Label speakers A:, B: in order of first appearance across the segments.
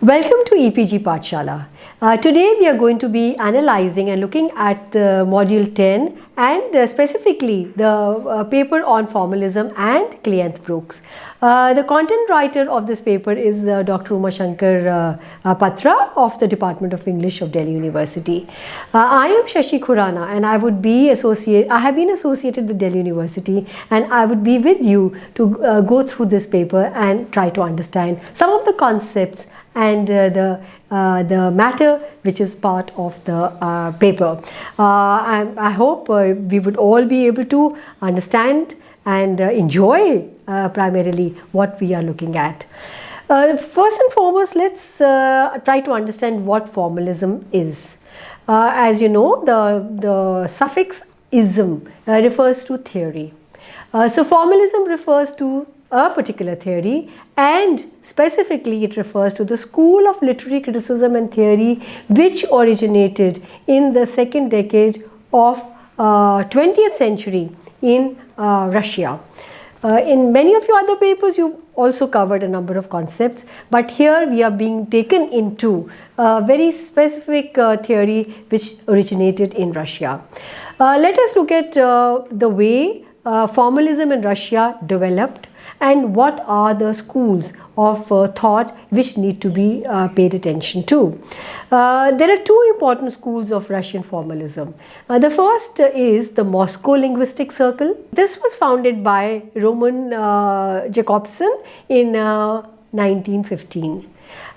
A: Welcome to EPG Pathshala. Today we are going to be analyzing and looking at the module 10 and specifically the paper on formalism and Cleanth Brooks. The content writer of this paper is Dr. Uma Shankar Patra of the Department of English of Delhi University. I am Shashi Khurana and I have been associated with Delhi University, and I would be with you to go through this paper and try to understand some of the concepts and the matter which is part of the paper. I hope we would all be able to understand and enjoy primarily what we are looking at. First and foremost, let's try to understand what formalism is. As you know, the suffix ism refers to theory. So formalism refers to a particular theory, and specifically it refers to the school of literary criticism and theory which originated in the second decade of 20th century in Russia. In many of your other papers you also covered a number of concepts, but here we are being taken into a very specific theory which originated in Russia. Let us look at the way formalism in Russia developed and what are the schools of thought which need to be paid attention to. There are two important schools of Russian formalism. The first is the Moscow Linguistic Circle. This was founded by Roman Jacobson in 1915.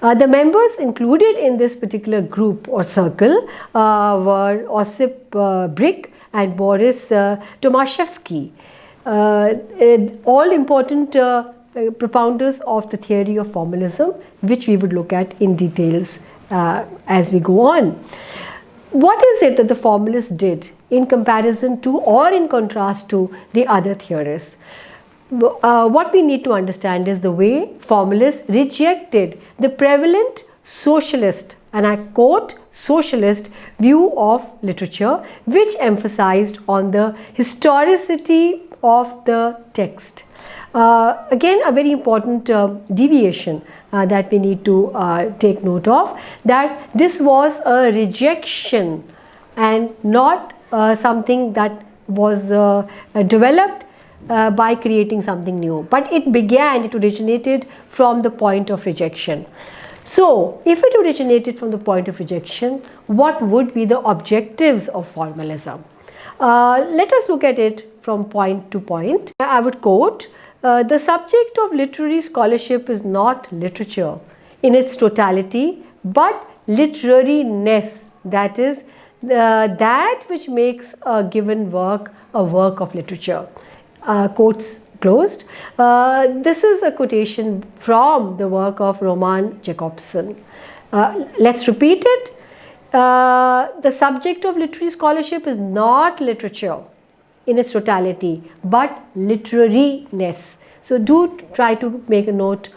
A: The members included in this particular group or circle were Osip Brick and Boris Tomaszewski. All important propounders of the theory of formalism, which we would look at in details as we go on. What is it that the formalists did in comparison to or in contrast to the other theorists? What we need to understand is the way formalists rejected the prevalent socialist, and I quote, socialist view of literature, which emphasized on the historicity of the text. Again, a very important deviation that we need to take note of, that this was a rejection and not something that was developed by creating something new, but it originated from the point of rejection. So, if it originated from the point of rejection, what would be the objectives of formalism? Let us look at it from point to point. I would quote, the subject of literary scholarship is not literature in its totality, but literariness, that is, that which makes a given work a work of literature. Quotes closed. This is a quotation from the work of Roman Jacobson. Let's repeat it. The subject of literary scholarship is not literature in its totality, but literariness. So do try to make a note,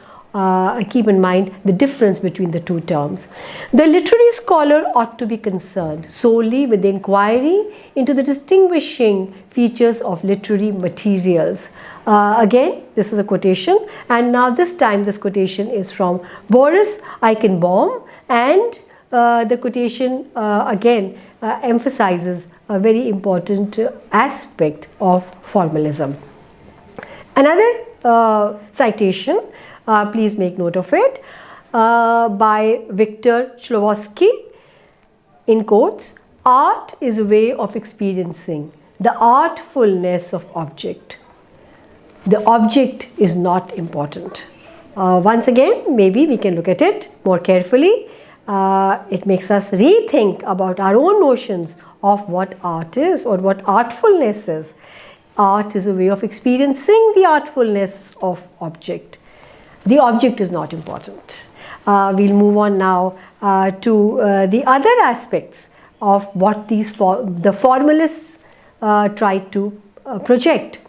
A: keep in mind the difference between the two terms. The literary scholar ought to be concerned solely with the inquiry into the distinguishing features of literary materials. Again, this is a quotation, and now this time this quotation is from Boris Eichenbaum, and the quotation again emphasizes a very important aspect of formalism. Another citation, please make note of it, by Victor Shlovotsky, in quotes, art is a way of experiencing the artfulness of object. The object is not important. Once again, maybe we can look at it more carefully. It makes us rethink about our own notions of what art is or what artfulness is. Art is a way of experiencing the artfulness of object. The object is not important. We'll move on now to the other aspects of what the formalists tried to project.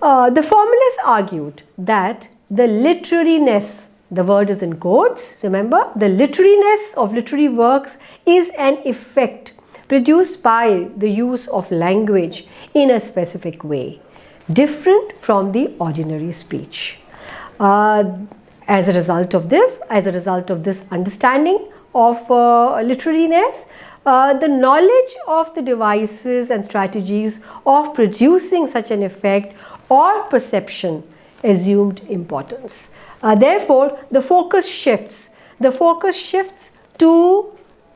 A: The formalists argued that the literariness, the word is in quotes, remember, the literariness of literary works is an effect produced by the use of language in a specific way, different from the ordinary speech. As a result of this understanding of literariness, the knowledge of the devices and strategies of producing such an effect or perception assumed importance. Therefore, the focus shifts. The focus shifts to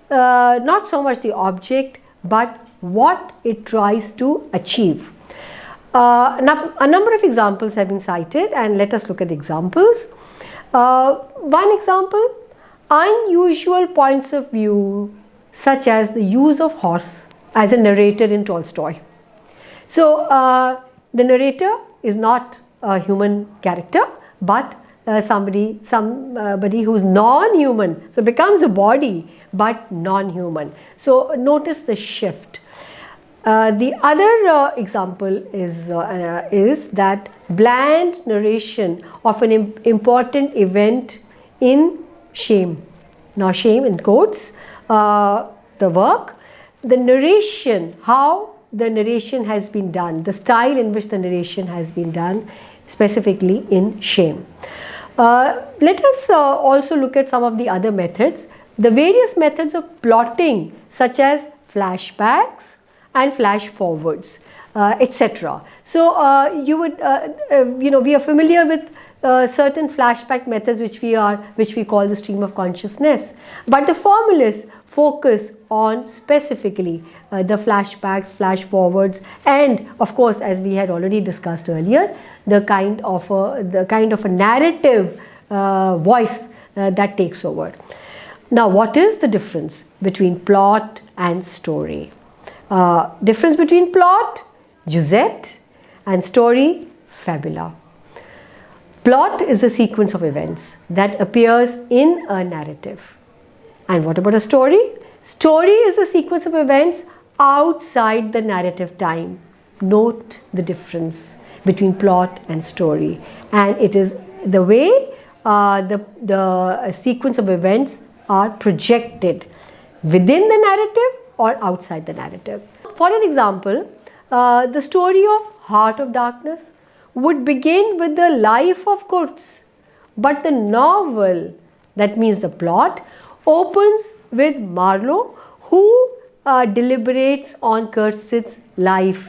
A: not so much the object, but what it tries to achieve. A number of examples have been cited, and let us look at the examples. One example, unusual points of view, such as the use of horse as a narrator in Tolstoy. So the narrator is not a human character, but somebody who's non-human, so becomes a body but non-human. So notice the shift. The other example is that bland narration of an important event in Shame. Now Shame in quotes, the work, the narration, how the narration has been done, the style in which the narration has been done, specifically in Shame. Let us also look at some of the other methods. The various methods of plotting, such as flashbacks and flash forwards, etc. So you would, we are familiar with certain flashback methods which we call the stream of consciousness. But the formalists focus on specifically the flashbacks, flash forwards, and of course, as we had already discussed earlier, the kind of a narrative voice that takes over. Now, what is the difference between plot and story? Difference between plot, sjuzet, and story, fabula. Plot is the sequence of events that appears in a narrative. And what about a story? Story is the sequence of events outside the narrative time. Note the difference between plot and story, and it is the way the sequence of events are projected within the narrative or outside the narrative. For an example, the story of Heart of Darkness would begin with the life of Kurtz, but the novel, that means the plot, opens with Marlowe, who deliberates on Kurtz's life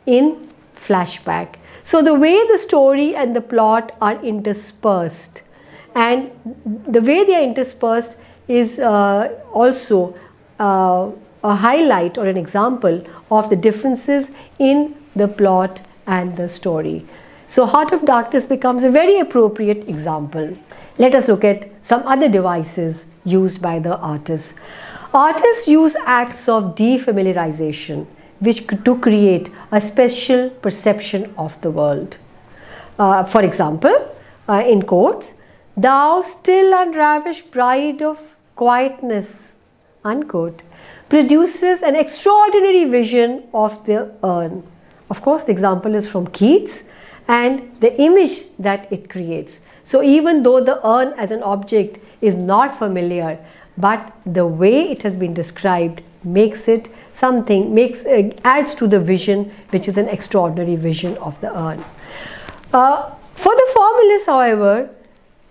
A: in flashback. So the way the story and the plot are interspersed, and the way they are interspersed is also a highlight or an example of the differences in the plot and the story. So Heart of Darkness becomes a very appropriate example. Let us look at some other devices used by the artists. Artists use acts of defamiliarization to create a special perception of the world. For example, in quotes, "Thou still unravished bride of quietness," unquote, produces an extraordinary vision of the urn. Of course, the example is from Keats and the image that it creates. So even though the urn as an object is not familiar, but the way it has been described makes it something, adds to the vision, which is an extraordinary vision of the urn. For the formalists, however,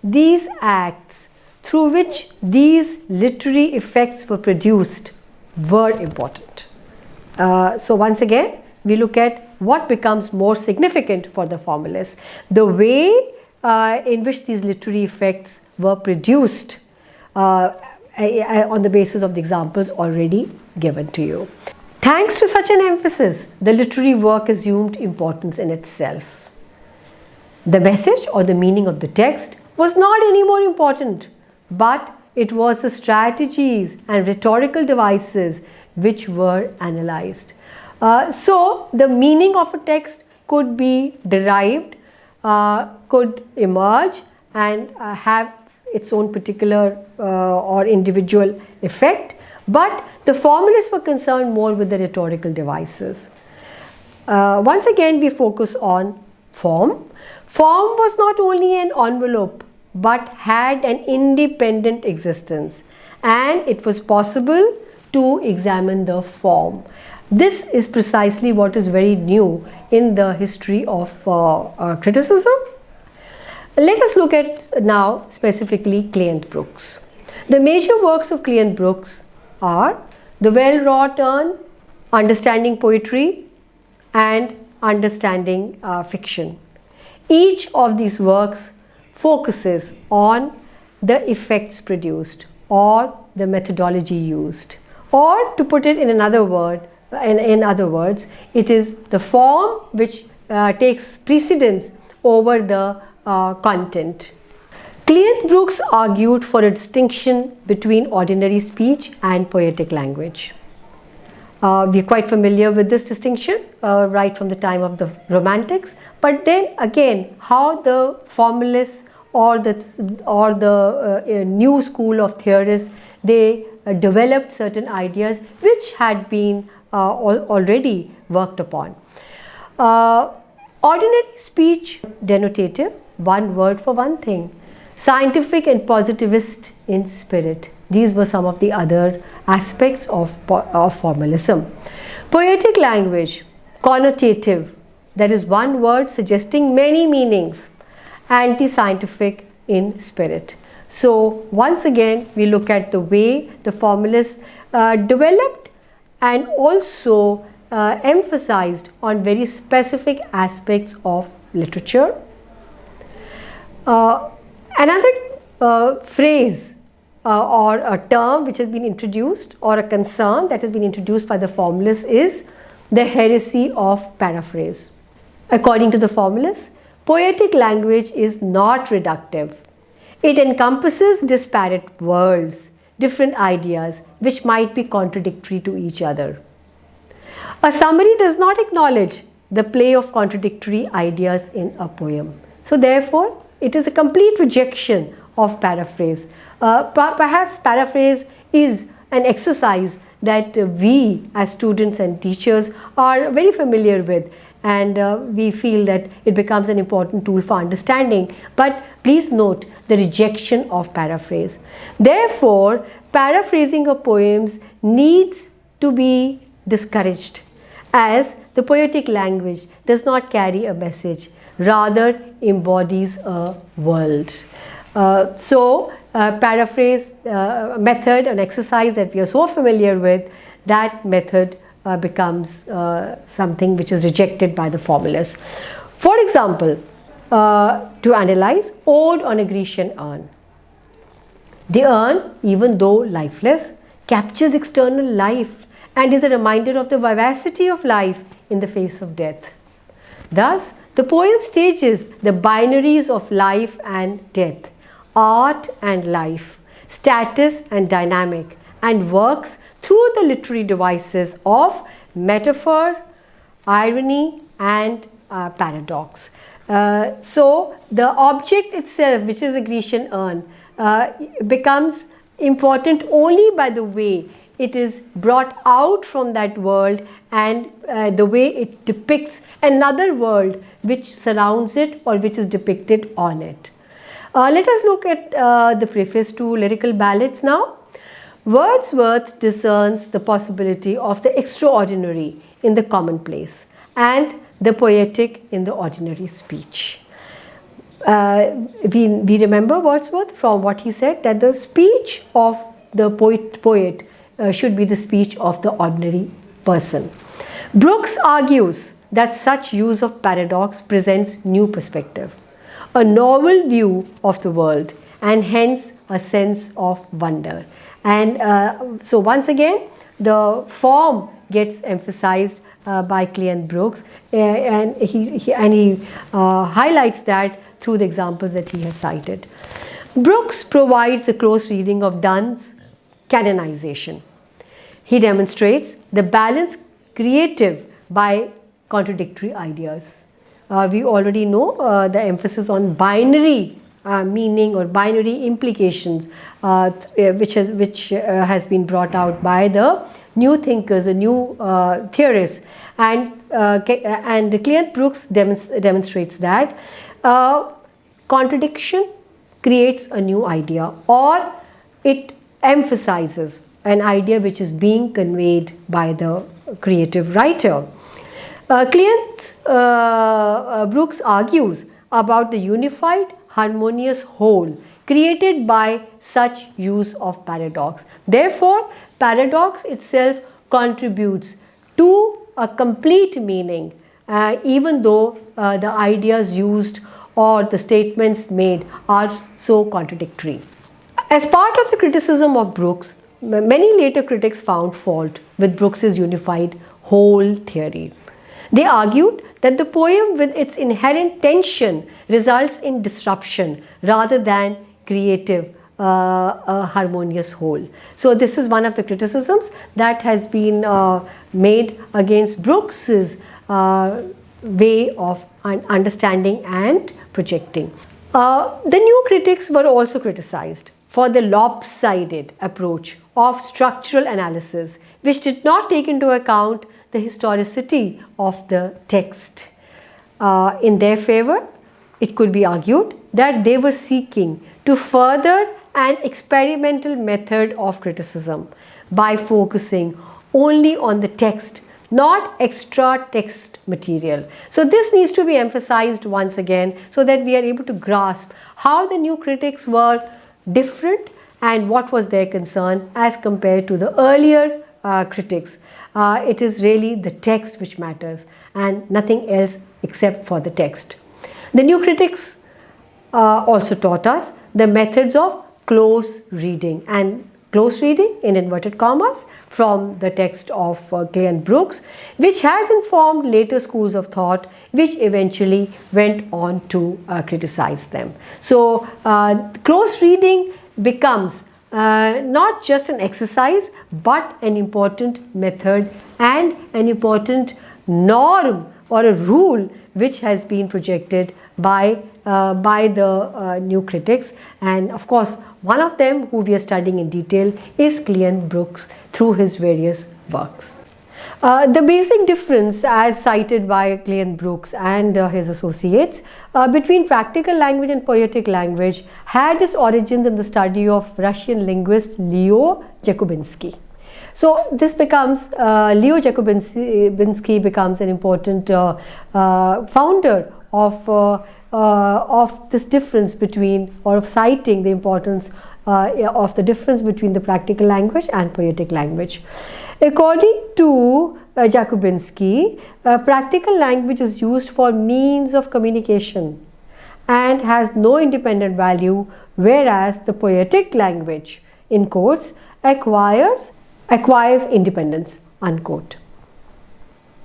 A: these acts through which these literary effects were produced were important. So once again, we look at what becomes more significant for the formalists. The way in which these literary effects were produced on the basis of the examples already given to you. Thanks to such an emphasis, the literary work assumed importance in itself. The message or the meaning of the text was not any more important, but it was the strategies and rhetorical devices which were analyzed. So the meaning of a text could be derived, could emerge and have its own particular or individual effect, but the formalists were concerned more with the rhetorical devices. Once again, we focus on form. Form was not only an envelope but had an independent existence, and it was possible to examine the form. This is precisely what is very new in the history of criticism. Let us look at now specifically Cleanth Brooks. The major works of Cleanth Brooks are the well-wrought urn, Understanding Poetry, and Understanding Fiction. Each of these works focuses on the effects produced or the methodology used, or to put it in another word, in other words, it is the form which takes precedence over the content. Cleanth Brooks argued for a distinction between ordinary speech and poetic language. We are quite familiar with this distinction right from the time of the Romantics, but then again how the formalists or the new school of theorists, they developed certain ideas which had been already worked upon. Ordinary speech denotative, one word for one thing. Scientific and positivist in spirit. These were some of the other aspects of formalism. Poetic language, connotative, that is one word suggesting many meanings. Anti-scientific in spirit. So once again we look at the way the formalists developed and also emphasized on very specific aspects of literature. Another phrase or a term which has been introduced, or a concern that has been introduced by the formalists, is the heresy of paraphrase. According to the formalists, poetic language is not reductive. It encompasses disparate worlds, different ideas which might be contradictory to each other. A summary does not acknowledge the play of contradictory ideas in a poem. So therefore, it is a complete rejection of paraphrase. Perhaps paraphrase is an exercise that we as students and teachers are very familiar with, and we feel that it becomes an important tool for understanding. But please note the rejection of paraphrase. Therefore, paraphrasing of poems needs to be discouraged, as the poetic language does not carry a message, rather embodies a world. Paraphrase method, an exercise that we are so familiar with, that method becomes something which is rejected by the formalists. For example, to analyze Ode on a Grecian Urn. The urn, even though lifeless, captures external life and is a reminder of the vivacity of life in the face of death. Thus, the poem stages the binaries of life and death, art and life, status and dynamic, and works through the literary devices of metaphor, irony, and paradox. So the object itself, which is a Grecian urn, becomes important only by the way it is brought out from that world and the way it depicts another world which surrounds it or which is depicted on it. Let us look at the preface to Lyrical Ballads now. Wordsworth discerns the possibility of the extraordinary in the commonplace and the poetic in the ordinary speech. We remember Wordsworth from what he said, that the speech of the poet should be the speech of the ordinary person. Brookes argues that such use of paradox presents new perspective, a novel view of the world, and hence a sense of wonder. And so once again, the form gets emphasized by Cleanth Brooks, and he highlights that through the examples that he has cited. Brookes provides a close reading of Donne's canonization. He demonstrates the balance creative by contradictory ideas. We already know the emphasis on binary meaning or binary implications, which has been brought out by the new thinkers, the new theorists, and Cleanth Brooks demonstrates that contradiction creates a new idea, or it emphasizes an idea which is being conveyed by the creative writer. Cleanth Brooks argues about the unified harmonious whole created by such use of paradox. Therefore, paradox itself contributes to a complete meaning, even though the ideas used or the statements made are so contradictory. As part of the criticism of Brookes, many later critics found fault with Brookes' unified whole theory. They argued that the poem with its inherent tension results in disruption rather than creative a harmonious whole. So this is one of the criticisms that has been made against Brookes' way of understanding and projecting. The new critics were also criticized for the lopsided approach of structural analysis, which did not take into account the historicity of the text. In their favor, it could be argued that they were seeking to further an experimental method of criticism by focusing only on the text, not extra text material. So this needs to be emphasized once again so that we are able to grasp how the new critics were different and what was their concern as compared to the earlier critics. It is really the text which matters and nothing else except for the text. The new critics also taught us the methods of close reading, and close reading in inverted commas from the text of Cleanth Brooks, which has informed later schools of thought which eventually went on to criticize them. So close reading becomes not just an exercise but an important method and an important norm or a rule which has been projected by the new critics, and of course one of them who we are studying in detail is Cleanth Brooks through his various works. The basic difference as cited by Cleanth Brooks and his associates between practical language and poetic language had its origins in the study of Russian linguist Leo Jakubinsky. So this becomes, Leo Jakubinsky becomes an important founder of this difference between, or of citing the importance of the difference between the practical language and poetic language. According to Jakubinsky, practical language is used for means of communication and has no independent value, whereas the poetic language, in quotes, acquires independence, unquote.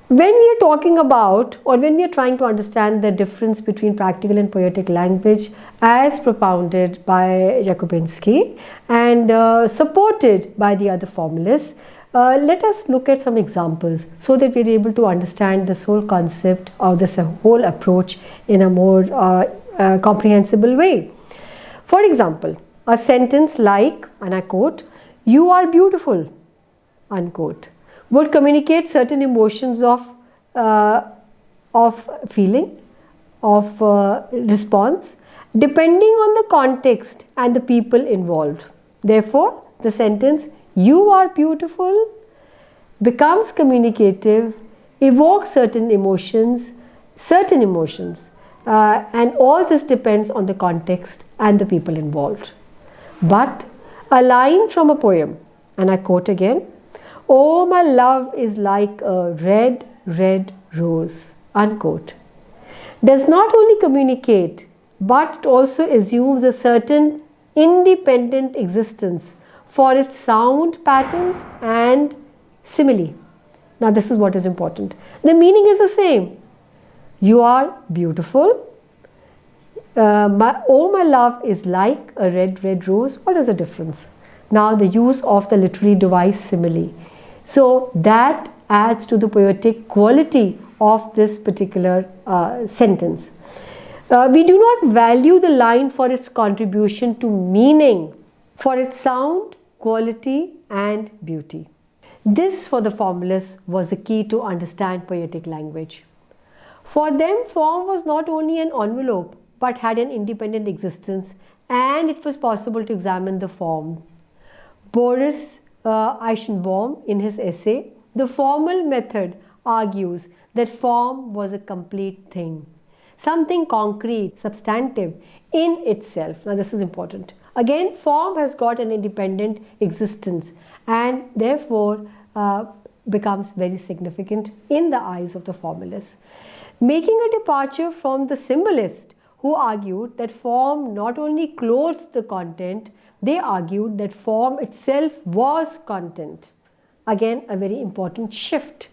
A: When we are talking about, or when we are trying to understand the difference between practical and poetic language as propounded by Jakubinsky and supported by the other formalists, let us look at some examples so that we are able to understand this whole concept or this whole approach in a more comprehensible way. For example, a sentence like, and I quote, "You are beautiful," unquote, would communicate certain emotions of feeling, of response, depending on the context and the people involved. Therefore, the sentence "You are beautiful" becomes communicative, evokes certain emotions, and all this depends on the context and the people involved. But a line from a poem, and I quote again, "Oh, my love is like a red, red rose," unquote, does not only communicate but it also assumes a certain independent existence for its sound patterns and simile. Now this is what is important. The meaning is the same. You are beautiful. Oh, my love is like a red, red rose. What is the difference? Now the use of the literary device simile. So that adds to the poetic quality of this particular sentence. We do not value the line for its contribution to meaning, for its sound, quality and beauty. This, for the formalists, was the key to understand poetic language. For them, form was not only an envelope but had an independent existence, and it was possible to examine the form. Boris Eichenbaum, in his essay, "The Formal Method," argues that form was a complete thing. something concrete, substantive in itself. Now this is important. Again, form has got an independent existence and therefore becomes very significant in the eyes of the formalists. Making a departure from the symbolists who argued that form not only clothes the content, they argued that form itself was content. Again, a very important shift.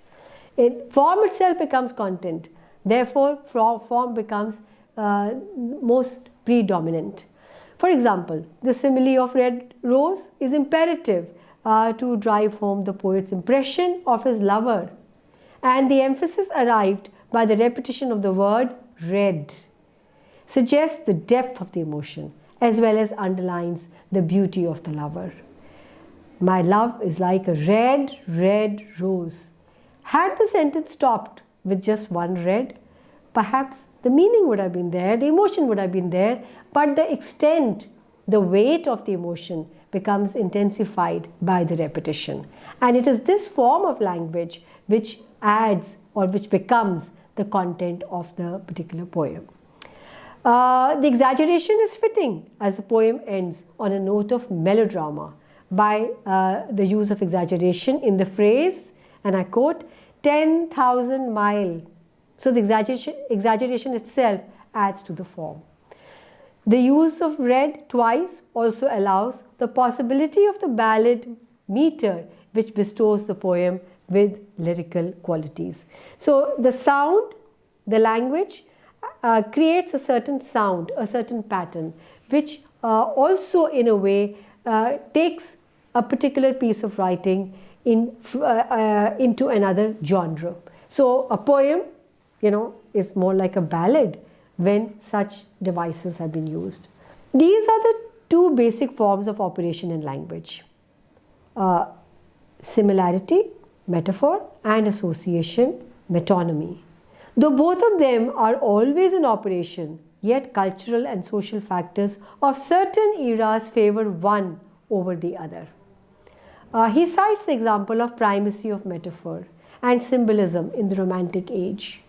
A: Form itself becomes content. Therefore, form becomes most predominant. For example, the simile of red rose is imperative to drive home the poet's impression of his lover. And the emphasis arrived by the repetition of the word red, suggests the depth of the emotion as well as underlines the beauty of the lover. My love is like a red, red rose. Had the sentence stopped with just one red, perhaps the meaning would have been there, the emotion would have been there, but the extent, the weight of the emotion becomes intensified by the repetition. And it is this form of language which adds or which becomes the content of the particular poem. The exaggeration is fitting as the poem ends on a note of melodrama by the use of exaggeration in the phrase, and I quote, 10,000 mile. So the exaggeration itself adds to the form. The use of red twice also allows the possibility of the ballad meter, which bestows the poem with lyrical qualities. So the sound, the language creates a certain sound, a certain pattern, which also in a way takes a particular piece of writing into another genre. So a poem, is more like a ballad when such devices have been used. These are the two basic forms of operation in language. Similarity, metaphor, and association, metonymy. Though both of them are always in operation, yet cultural and social factors of certain eras favor one over the other. He cites the example of primacy of metaphor and symbolism in the Romantic age.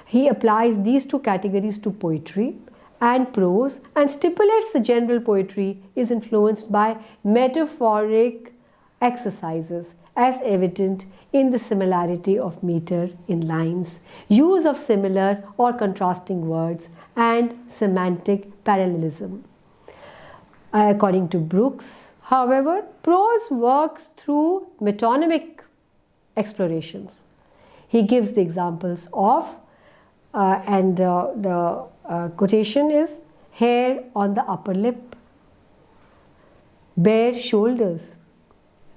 A: He applies these two categories to poetry and prose and stipulates the general poetry is influenced by metaphoric exercises as evident in the similarity of meter in lines, use of similar or contrasting words, and semantic parallelism. According to Brookes, however, prose works through metonymic explorations. He gives the examples of, the quotation is, hair on the upper lip, bare shoulders,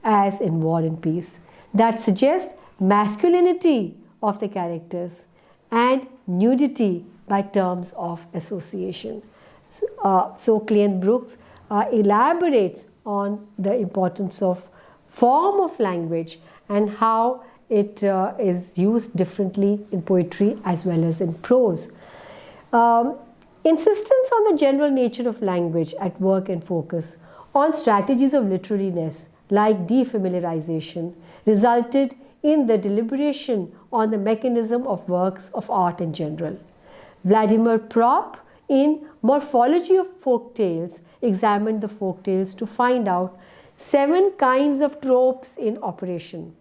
A: as in War and Peace, that suggests masculinity of the characters and nudity by terms of association. So Cleanth Brooks elaborates on the importance of form of language and how it is used differently in poetry as well as in prose. Insistence on the general nature of language at work and focus on strategies of literariness like defamiliarization resulted in the deliberation on the mechanism of works of art in general. Vladimir Propp, in Morphology of Folk Tales, examined the folk tales to find out 7 kinds of tropes in operation.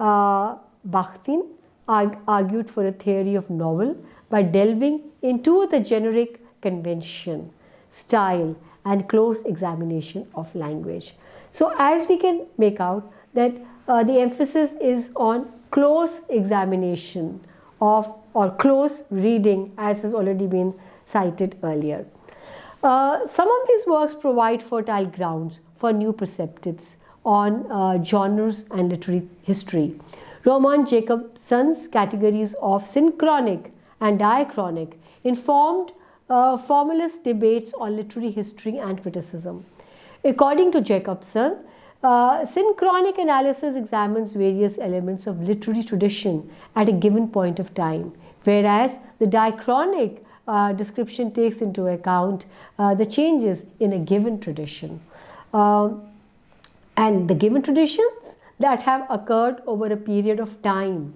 A: Bakhtin argued for a theory of novel by delving into the generic convention, style, and close examination of language. So as we can make out that the emphasis is on close examination of or close reading, as has already been cited earlier. Some of these works provide fertile grounds for new perspectives on genres and literary history. Roman Jacobson's categories of synchronic and diachronic informed formalist debates on literary history and criticism. According to Jacobson, synchronic analysis examines various elements of literary tradition at a given point of time, whereas the diachronic description takes into account the changes in a given tradition. And the given traditions that have occurred over a period of time.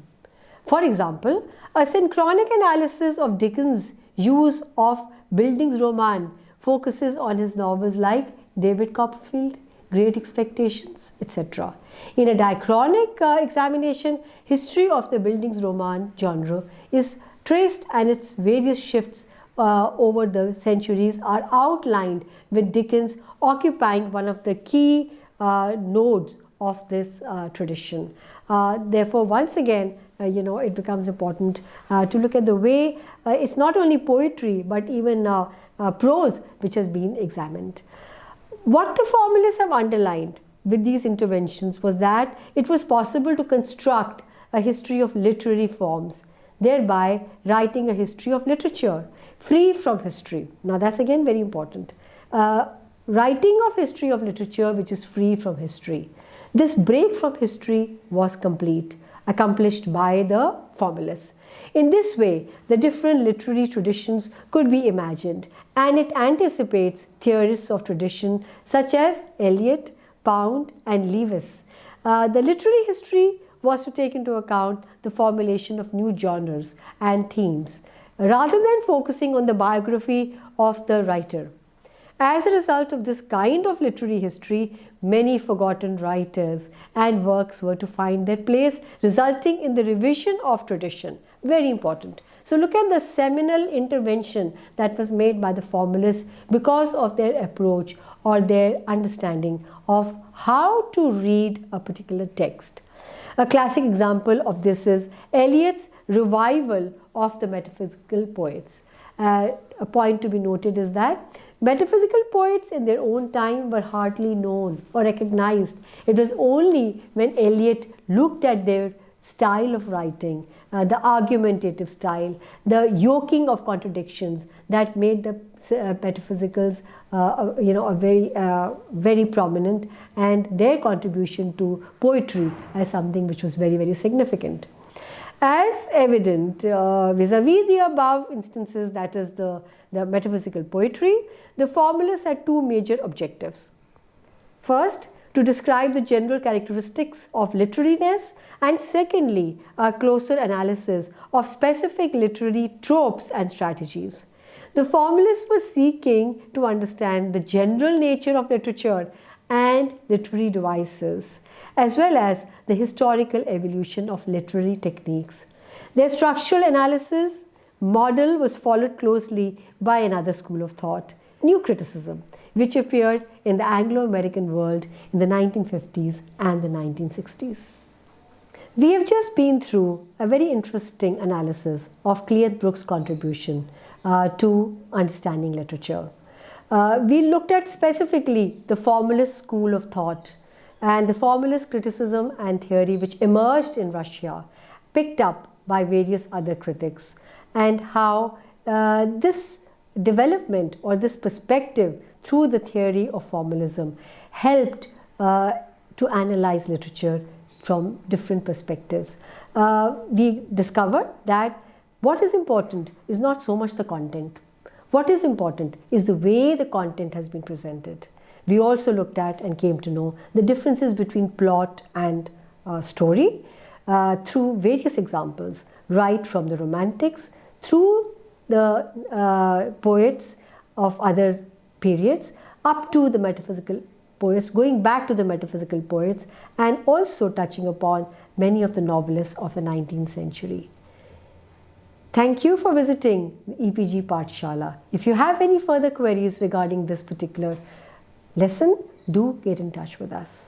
A: For example, a synchronic analysis of Dickens' use of Bildungsroman focuses on his novels like David Copperfield, Great Expectations, etc. In a diachronic examination, history of the Bildungsroman genre is traced and its various shifts over the centuries are outlined, with Dickens occupying one of the key nodes of this tradition. Therefore, once again, it becomes important to look at the way it's not only poetry but even prose which has been examined. What the formalists have underlined with these interventions was that it was possible to construct a history of literary forms, thereby writing a history of literature free from history. Now that's again very important. Writing of history of literature which is free from history. This break from history was accomplished by the formalists. In this way, the different literary traditions could be imagined, and it anticipates theorists of tradition such as Eliot, Pound and Lewis. The literary history was to take into account the formulation of new genres and themes, rather than focusing on the biography of the writer. As a result of this kind of literary history, many forgotten writers and works were to find their place, resulting in the revision of tradition. Very important. So look at the seminal intervention that was made by the formalists because of their approach or their understanding of how to read a particular text. A classic example of this is Eliot's revival of the metaphysical poets. A point to be noted is that metaphysical poets in their own time were hardly known or recognized. It was only when Eliot looked at their style of writing, the argumentative style, the yoking of contradictions, that made the metaphysicals very prominent, and their contribution to poetry as something which was very, very significant. As evident vis-a-vis the above instances, that is the metaphysical poetry, the formalists had two major objectives. First, to describe the general characteristics of literariness, and secondly, a closer analysis of specific literary tropes and strategies. The formalists were seeking to understand the general nature of literature and literary devices, as well as the historical evolution of literary techniques. Their structural analysis model was followed closely by another school of thought, New Criticism, which appeared in the Anglo-American world in the 1950s and the 1960s. We have just been through a very interesting analysis of Cleanth Brooks' contribution to understanding literature. We looked at specifically the formalist school of thought and the formalist criticism and theory which emerged in Russia, picked up by various other critics, and how this development or this perspective through the theory of formalism helped to analyze literature from different perspectives. We discovered that what is important is not so much the content. What is important is the way the content has been presented. We also looked at and came to know the differences between plot and story through various examples, right from the Romantics through the poets of other periods up to the metaphysical poets, going back to the metaphysical poets, and also touching upon many of the novelists of the 19th century. Thank you for visiting the EPG Pathshala. If you have any further queries regarding this particular lesson, do get in touch with us.